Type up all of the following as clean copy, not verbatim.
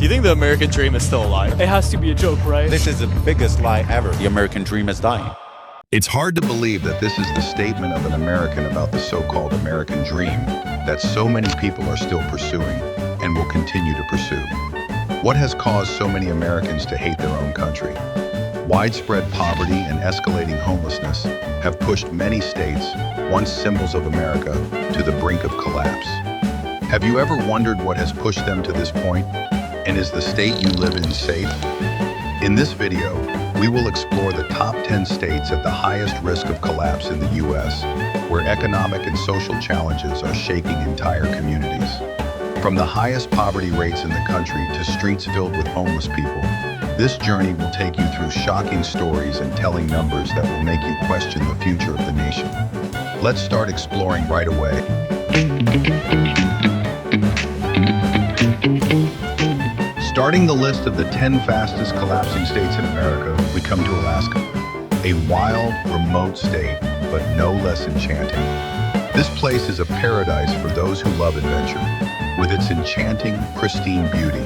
you think the American dream is still alive? It has to be a joke, right? This is the biggest lie ever. The American dream is dying. It's hard to believe that this is the statement of an American about the so-called American dream that so many people are still pursuing and will continue to pursue. What has caused so many Americans to hate their own country? Widespread poverty and escalating homelessness have pushed many states, once symbols of America, to the brink of collapse. Have you ever wondered what has pushed them to this point? And is the state you live in safe? In this video, we will explore the top 10 states at the highest risk of collapse in the U.S., where economic and social challenges are shaking entire communities. From the highest poverty rates in the country to streets filled with homeless people, this journey will take you through shocking stories and telling numbers that will make you question the future of the nation. Let's start exploring right away. Starting the list of the 10 fastest collapsing states in America, we come to Alaska, a wild, remote state, but no less enchanting. This place is a paradise for those who love adventure, with its enchanting, pristine beauty.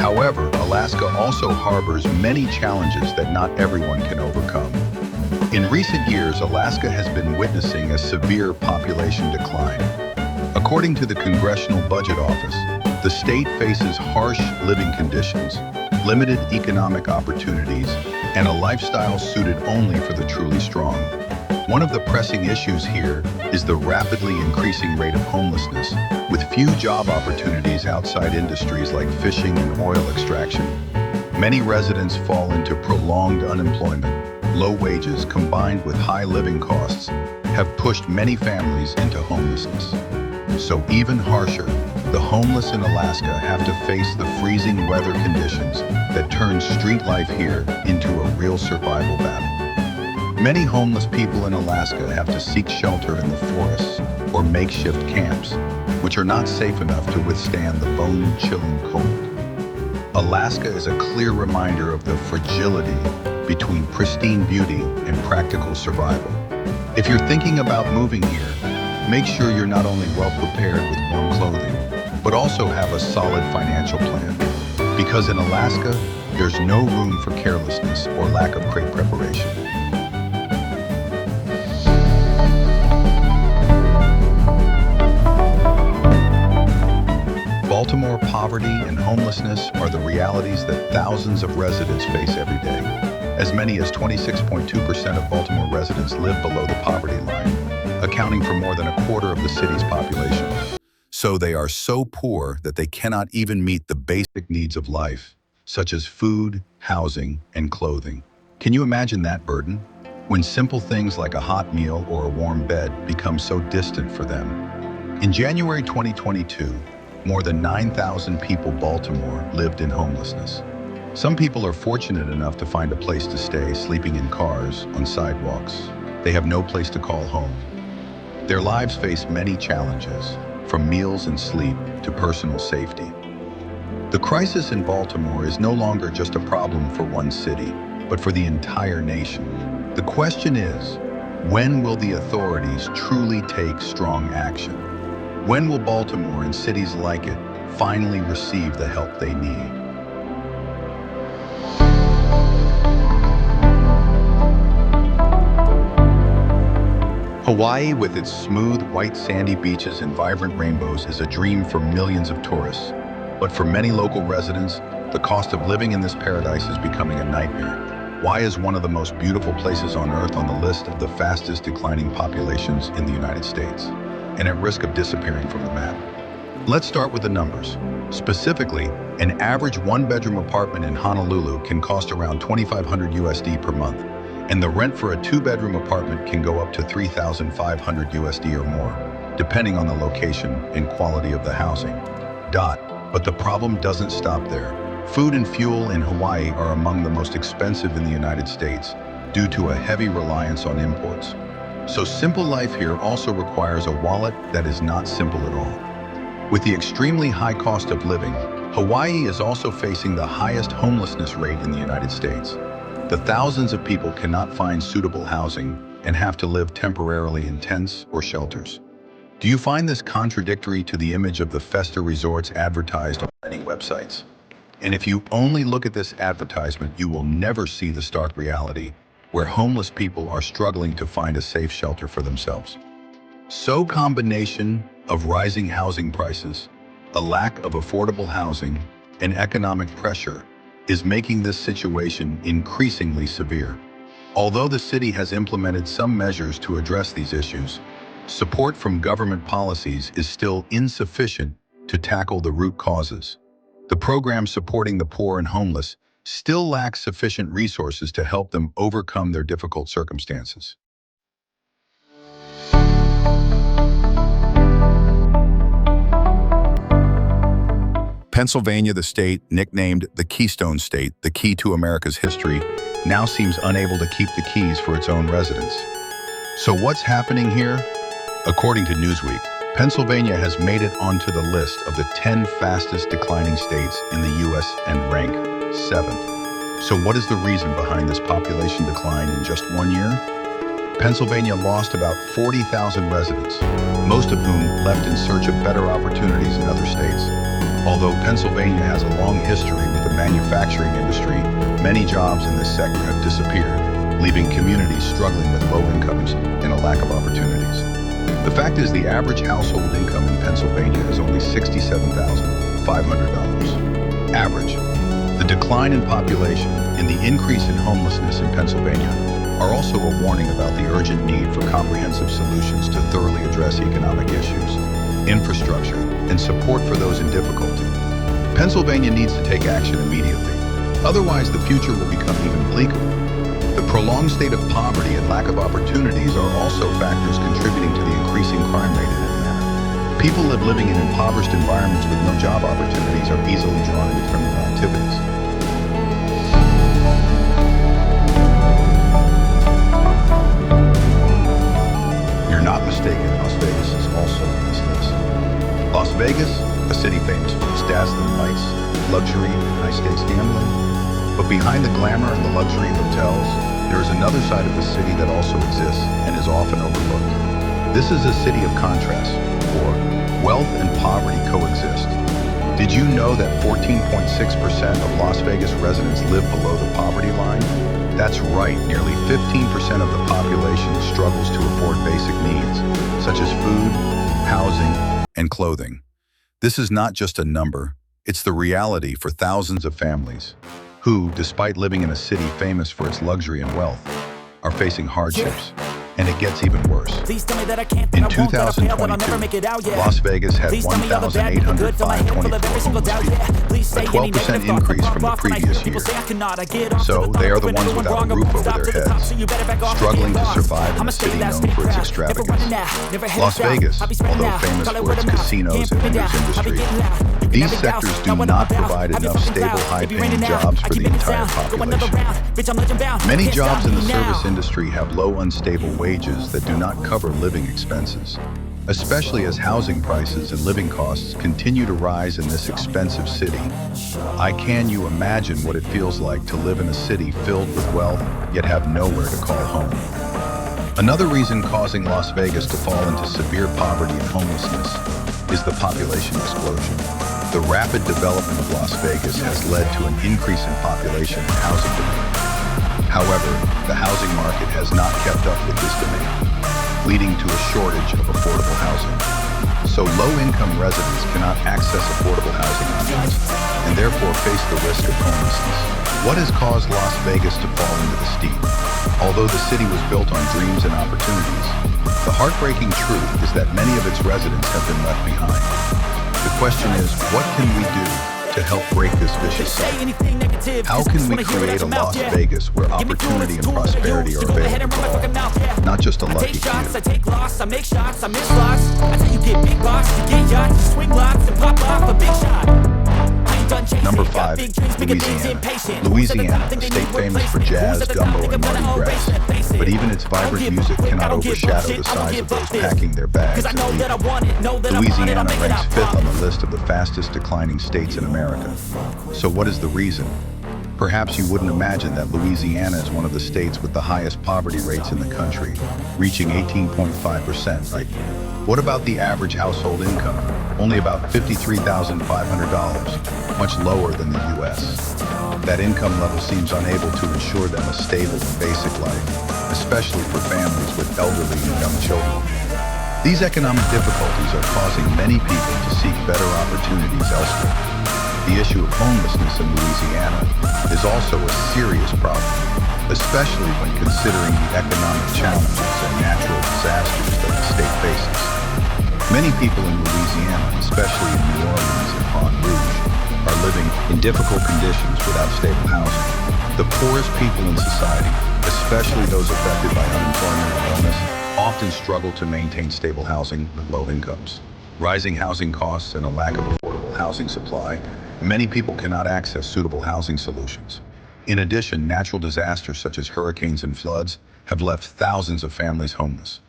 However, Alaska also harbors many challenges that not everyone can overcome. In recent years, Alaska has been witnessing a severe population decline. According to the Congressional Budget Office, the state faces harsh living conditions, limited economic opportunities, and a lifestyle suited only for the truly strong. One of the pressing issues here is the rapidly increasing rate of homelessness, with few job opportunities outside industries like fishing and oil extraction. Many residents fall into prolonged unemployment. Low wages combined with high living costs have pushed many families into homelessness. So even harsher, the homeless in Alaska have to face the freezing weather conditions that turn street life here into a real survival battle. Many homeless people in Alaska have to seek shelter in the forests or makeshift camps, which are not safe enough to withstand the bone-chilling cold. Alaska is a clear reminder of the fragility between pristine beauty and practical survival. If you're thinking about moving here, make sure you're not only well prepared with warm clothing, but also have a solid financial plan. Because in Alaska, there's no room for carelessness or lack of great preparation. Baltimore poverty and homelessness are the realities that thousands of residents face every day. As many as 26.2% of Baltimore residents live below the poverty line, accounting for more than a quarter of the city's population. So they are so poor that they cannot even meet the basic needs of life, such as food, housing, and clothing. Can you imagine that burden? When simple things like a hot meal or a warm bed become so distant for them. In January 2022, more than 9,000 people in Baltimore lived in homelessness. Some people are fortunate enough to find a place to stay, sleeping in cars, on sidewalks. They have no place to call home. Their lives face many challenges, from meals and sleep to personal safety. The crisis in Baltimore is no longer just a problem for one city, but for the entire nation. The question is, when will the authorities truly take strong action? When will Baltimore and cities like it finally receive the help they need? Hawaii, with its smooth, white sandy beaches and vibrant rainbows, is a dream for millions of tourists. But for many local residents, the cost of living in this paradise is becoming a nightmare. Hawaii is one of the most beautiful places on Earth on the list of the fastest declining populations in the United States, and at risk of disappearing from the map. Let's start with the numbers. Specifically, an average one-bedroom apartment in Honolulu can cost around $2,500 USD per month, and the rent for a two-bedroom apartment can go up to $3,500 USD or more, depending on the location and quality of the housing. But the problem doesn't stop there. Food and fuel in Hawaii are among the most expensive in the United States due to a heavy reliance on imports. So simple life here also requires a wallet that is not simple at all. With the extremely high cost of living, Hawaii is also facing the highest homelessness rate in the United States. The thousands of people cannot find suitable housing and have to live temporarily in tents or shelters. Do you find this contradictory to the image of the Festa resorts advertised on many websites? And if you only look at this advertisement, you will never see the stark reality where homeless people are struggling to find a safe shelter for themselves. So combination of rising housing prices, a lack of affordable housing, and economic pressure is making this situation increasingly severe. Although the city has implemented some measures to address these issues, support from government policies is still insufficient to tackle the root causes. The programs supporting the poor and homeless still lack sufficient resources to help them overcome their difficult circumstances. Pennsylvania, the state nicknamed the Keystone State, the key to America's history, now seems unable to keep the keys for its own residents. So what's happening here? According to Newsweek, Pennsylvania has made it onto the list of the 10 fastest declining states in the U.S. and rank 7th. So what is the reason behind this population decline in just 1 year? Pennsylvania lost about 40,000 residents, most of whom left in search of better opportunities in other states. Although Pennsylvania has a long history with the manufacturing industry, many jobs in this sector have disappeared, leaving communities struggling with low incomes and a lack of opportunities. The fact is, the average household income in Pennsylvania is only $67,500. Average. The decline in population and the increase in homelessness in Pennsylvania are also a warning about the urgent need for comprehensive solutions to thoroughly address economic issues, infrastructure, and support for those in difficulty. Pennsylvania needs to take action immediately. Otherwise, the future will become even bleaker. The prolonged state of poverty and lack of opportunities are also factors contributing to the increasing crime rate in Atlanta. People living in impoverished environments with no job opportunities are easily drawn into criminal activities. You're not mistaken, Las Vegas is also on this list. Las Vegas, a city famous for its dazzling lights, luxury, and high-stakes gambling. But behind the glamour and the luxury hotels, there is another side of the city that also exists and is often overlooked. This is a city of contrast, or wealth and poverty coexist. Did you know that 14.6% of Las Vegas residents live below the poverty line? That's right, nearly 15% of the population struggles to afford basic needs, such as food, housing, and clothing. This is not just a number, it's the reality for thousands of families who, despite living in a city famous for its luxury and wealth, are facing hardships. And it gets even worse. In 2022, Las Vegas had 1,824 homeless people, a 12% increase from the previous year. So they are the ones without a roof over their heads, struggling to survive in a city known for its extravagance. Las Vegas, although famous for its casinos and news industry, these sectors do not provide enough stable, high-paying jobs for the entire population. Many jobs in the service industry have low, unstable wages that do not cover living expenses, especially as housing prices and living costs continue to rise in this expensive city. Can you imagine what it feels like to live in a city filled with wealth, yet have nowhere to call home? Another reason causing Las Vegas to fall into severe poverty and homelessness is the population explosion. The rapid development of Las Vegas has led to an increase in population and housing demand. However, the housing market has not kept up with this demand, leading to a shortage of affordable housing. So low-income residents cannot access affordable housing options and therefore face the risk of homelessness. What has caused Las Vegas to fall into the steep? Although the city was built on dreams and opportunities, the heartbreaking truth is that many of its residents have been left behind. The question is, what can we do to help break this vicious cycle? How can we create a Las Vegas where opportunity and prosperity are available to all, not just a lucky few? I take loss, I make shots, I miss lots. I tell you get big box, you get yachts, you swing lots and pop off a big shot. Number 5, Louisiana. Louisiana, a state famous for jazz, gumbo, and Mardi Gras. But even its vibrant music cannot overshadow the size of those packing their bags and leaving. Louisiana ranks 5th on the list of the fastest declining states in America. So what is the reason? Perhaps you wouldn't imagine that Louisiana is one of the states with the highest poverty rates in the country, reaching 18.5%, right? What about the average household income? Only about $53,500, much lower than the US. That income level seems unable to ensure them a stable and basic life, especially for families with elderly and young children. These economic difficulties are causing many people to seek better opportunities elsewhere. The issue of homelessness in Louisiana is also a serious problem, especially when considering the economic challenges and natural disasters that the state faces. Many people in Louisiana, especially in New Orleans and Baton Rouge, are living in difficult conditions without stable housing. The poorest people in society, especially those affected by unemployment or illness, often struggle to maintain stable housing with low incomes. Rising housing costs and a lack of affordable housing supply, many people cannot access suitable housing solutions. In addition, natural disasters such as hurricanes and floods have left thousands of families homeless.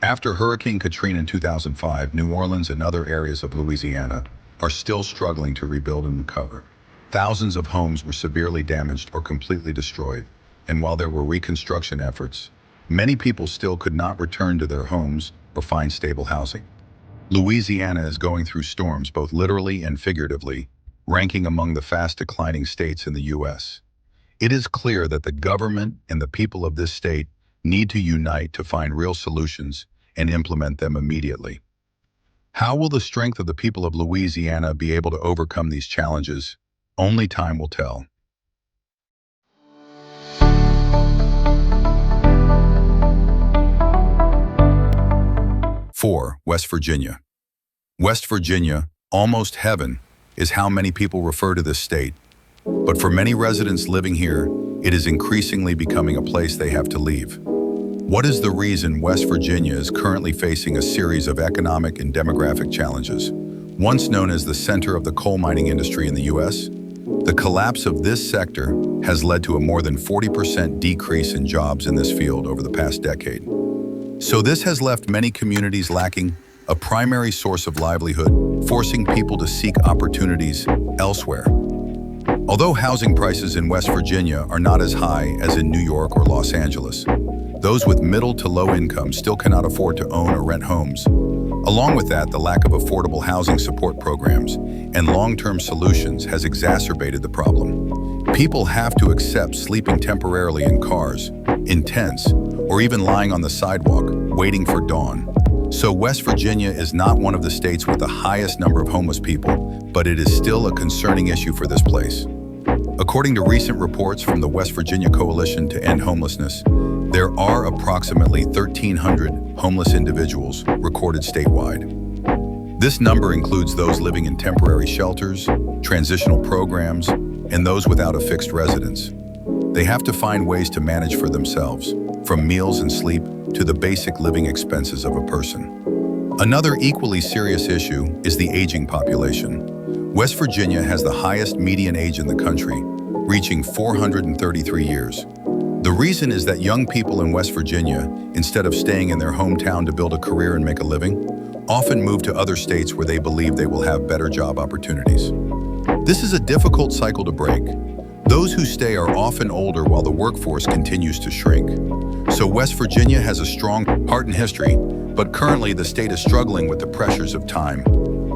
After Hurricane Katrina in 2005, New Orleans and other areas of Louisiana are still struggling to rebuild and recover. Thousands of homes were severely damaged or completely destroyed, and while there were reconstruction efforts, many people still could not return to their homes or find stable housing. Louisiana is going through storms both literally and figuratively, ranking among the fast declining states in the U.S. It is clear that the government and the people of this state need to unite to find real solutions and implement them immediately. How will the strength of the people of Louisiana be able to overcome these challenges? Only time will tell. 4. West Virginia. West Virginia, almost heaven, is how many people refer to this state. But for many residents living here, it is increasingly becoming a place they have to leave. What is the reason West Virginia is currently facing a series of economic and demographic challenges? Once known as the center of the coal mining industry in the U.S., the collapse of this sector has led to a more than 40% decrease in jobs in this field over the past decade. So this has left many communities lacking a primary source of livelihood, forcing people to seek opportunities elsewhere. Although housing prices in West Virginia are not as high as in New York or Los Angeles, those with middle to low income still cannot afford to own or rent homes. Along with that, the lack of affordable housing support programs and long-term solutions has exacerbated the problem. People have to accept sleeping temporarily in cars, in tents, or even lying on the sidewalk, waiting for dawn. So West Virginia is not one of the states with the highest number of homeless people, but it is still a concerning issue for this place. According to recent reports from the West Virginia Coalition to End Homelessness, there are approximately 1,300 homeless individuals recorded statewide. This number includes those living in temporary shelters, transitional programs, and those without a fixed residence. They have to find ways to manage for themselves, from meals and sleep to the basic living expenses of a person. Another equally serious issue is the aging population. West Virginia has the highest median age in the country, reaching 433 years. The reason is that young people in West Virginia, instead of staying in their hometown to build a career and make a living, often move to other states where they believe they will have better job opportunities. This is a difficult cycle to break. Those who stay are often older while the workforce continues to shrink. So West Virginia has a strong heart and history, but currently the state is struggling with the pressures of time.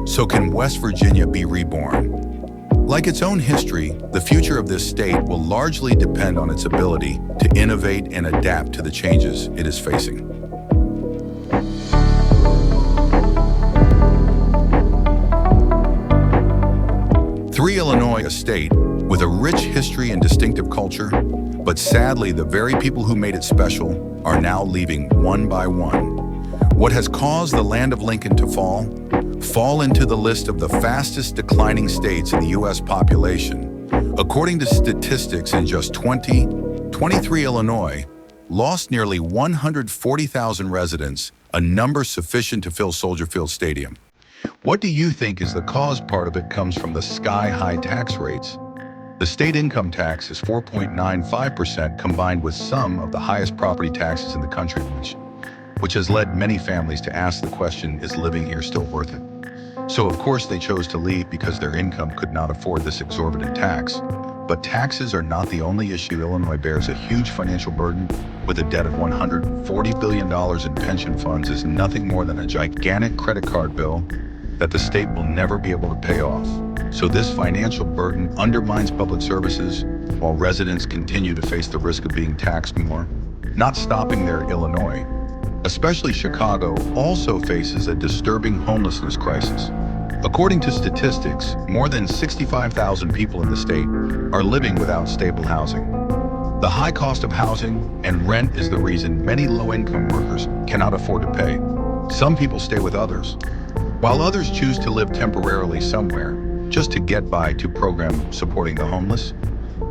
So can West Virginia be reborn? Like its own history, the future of this state will largely depend on its ability to innovate and adapt to the changes it is facing. 3. Illinois, a state with a rich history and distinctive culture, but sadly the very people who made it special are now leaving one by one. What has caused the land of Lincoln to fall into the list of the fastest declining states in the U.S. population. According to statistics, in just 2023, Illinois lost nearly 140,000 residents, a number sufficient to fill Soldier Field Stadium. What do you think is the cause? Part of it comes from the sky-high tax rates. The state income tax is 4.95%, combined with some of the highest property taxes in the country, which has led many families to ask the question, is living here still worth it? So of course they chose to leave because their income could not afford this exorbitant tax. But taxes are not the only issue. Illinois bears a huge financial burden, with a debt of $140 billion in pension funds is nothing more than a gigantic credit card bill that the state will never be able to pay off. So this financial burden undermines public services, while residents continue to face the risk of being taxed more. Not stopping there, Illinois, especially Chicago, also faces a disturbing homelessness crisis. According to statistics, more than 65,000 people in the state are living without stable housing. The high cost of housing and rent is the reason many low-income workers cannot afford to pay. Some people stay with others, while others choose to live temporarily somewhere just to get by to programs supporting the homeless,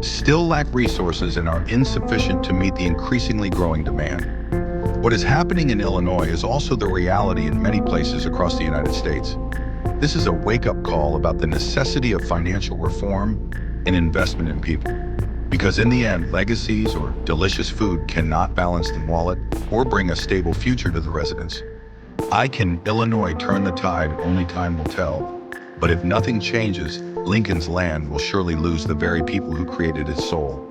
still lack resources and are insufficient to meet the increasingly growing demand. What is happening in Illinois is also the reality in many places across the United States. This is a wake-up call about the necessity of financial reform and investment in people. Because in the end, legacies or delicious food cannot balance the wallet or bring a stable future to the residents. Can Illinois turn the tide? Only time will tell. But if nothing changes, Lincoln's land will surely lose the very people who created its soul.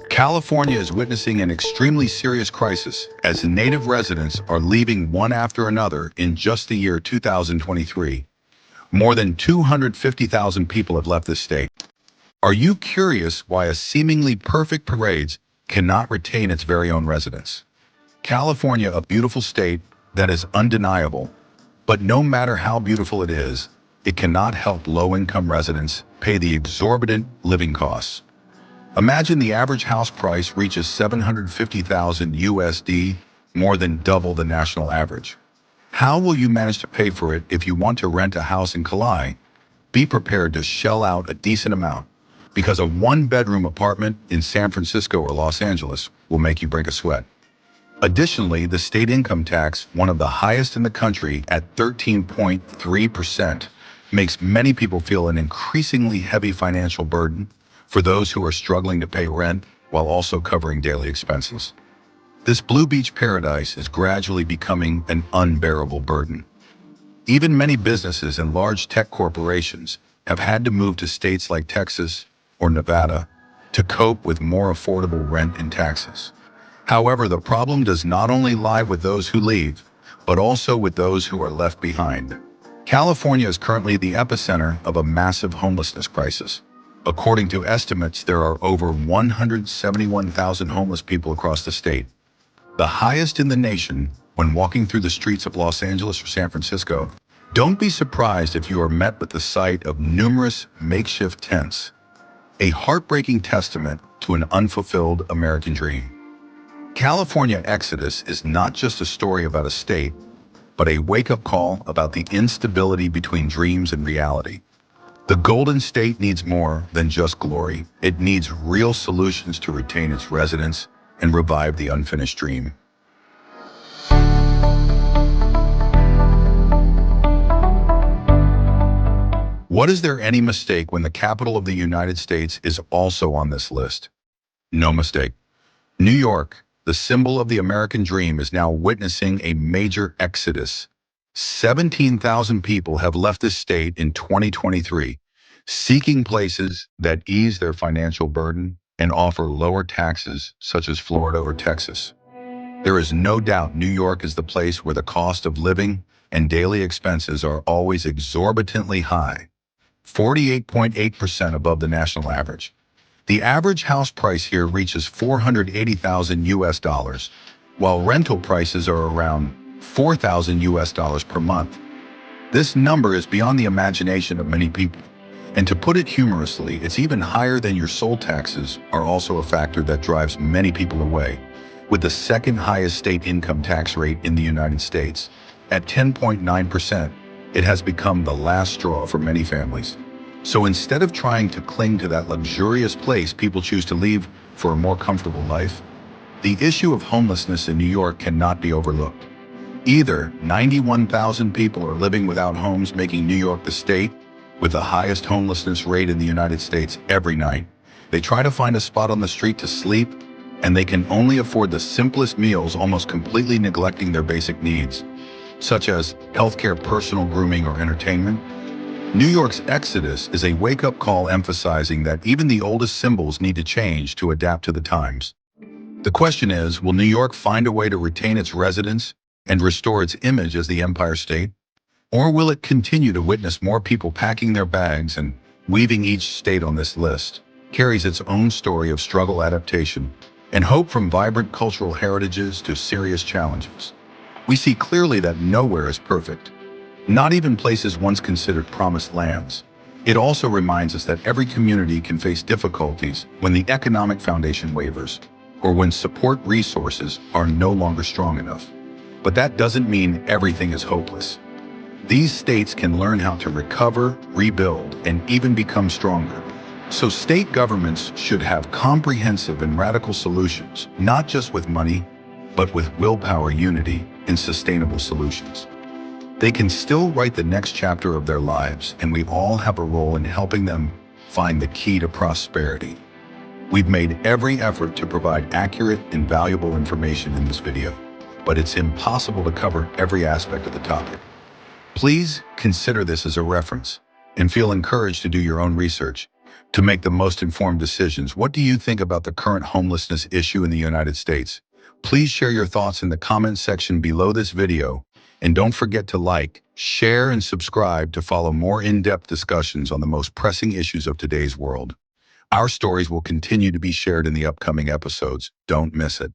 California is witnessing an extremely serious crisis as native residents are leaving one after another in just the year 2023. More than 250,000 people have left the state. Are you curious why a seemingly perfect parade cannot retain its very own residents? California, a beautiful state that is undeniable, but no matter how beautiful it is, it cannot help low-income residents pay the exorbitant living costs. Imagine the average house price reaches $750,000 USD, more than double the national average. How will you manage to pay for it if you want to rent a house in Kauai? Be prepared to shell out a decent amount, because a one-bedroom apartment in San Francisco or Los Angeles will make you break a sweat. Additionally, the state income tax, one of the highest in the country at 13.3%, makes many people feel an increasingly heavy financial burden for those who are struggling to pay rent while also covering daily expenses. This Blue Beach paradise is gradually becoming an unbearable burden. Even many businesses and large tech corporations have had to move to states like Texas or Nevada to cope with more affordable rent and taxes. However, the problem does not only lie with those who leave, but also with those who are left behind. California is currently the epicenter of a massive homelessness crisis. According to estimates, there are over 171,000 homeless people across the state, the highest in the nation. When walking through the streets of Los Angeles or San Francisco, don't be surprised if you are met with the sight of numerous makeshift tents, a heartbreaking testament to an unfulfilled American dream. California exodus is not just a story about a state, but a wake-up call about the instability between dreams and reality. The Golden State needs more than just glory. It needs real solutions to retain its residents and revive the unfinished dream. What is there any mistake when the capital of the United States is also on this list? No mistake. New York, the symbol of the American dream, is now witnessing a major exodus. 17,000 people have left this state in 2023, seeking places that ease their financial burden and offer lower taxes, such as Florida or Texas. There is no doubt New York is the place where the cost of living and daily expenses are always exorbitantly high, 48.8% above the national average. The average house price here reaches $480,000 US, while rental prices are around $4,000 US per month. This number is beyond the imagination of many people. And to put it humorously, it's even higher than your soul taxes are also a factor that drives many people away, with the second highest state income tax rate in the United States. At 10.9%, it has become the last straw for many families. So instead of trying to cling to that luxurious place, people choose to leave for a more comfortable life. The issue of homelessness in New York cannot be overlooked. Either 91,000 people are living without homes, making New York the state with the highest homelessness rate in the United States every night. They try to find a spot on the street to sleep, and they can only afford the simplest meals, almost completely neglecting their basic needs. such as healthcare, personal grooming, or entertainment. New York's exodus is a wake-up call emphasizing that even the oldest symbols need to change to adapt to the times. The question is, will New York find a way to retain its residents and restore its image as the Empire State? Or will it continue to witness more people packing their bags and weaving each state on this list carries its own story of struggle, adaptation, and hope from vibrant cultural heritages to serious challenges? We see clearly that nowhere is perfect, not even places once considered promised lands. It also reminds us that every community can face difficulties when the economic foundation wavers, or when support resources are no longer strong enough. But that doesn't mean everything is hopeless. These states can learn how to recover, rebuild, and even become stronger. So state governments should have comprehensive and radical solutions, not just with money, but with willpower, unity, and sustainable solutions. They can still write the next chapter of their lives, and we all have a role in helping them find the key to prosperity. We've made every effort to provide accurate and valuable information in this video, but it's impossible to cover every aspect of the topic. Please consider this as a reference and feel encouraged to do your own research to make the most informed decisions. What do you think about the current homelessness issue in the United States? Please share your thoughts in the comment section below this video, and don't forget to like, share, and subscribe to follow more in-depth discussions on the most pressing issues of today's world. Our stories will continue to be shared in the upcoming episodes. Don't miss it.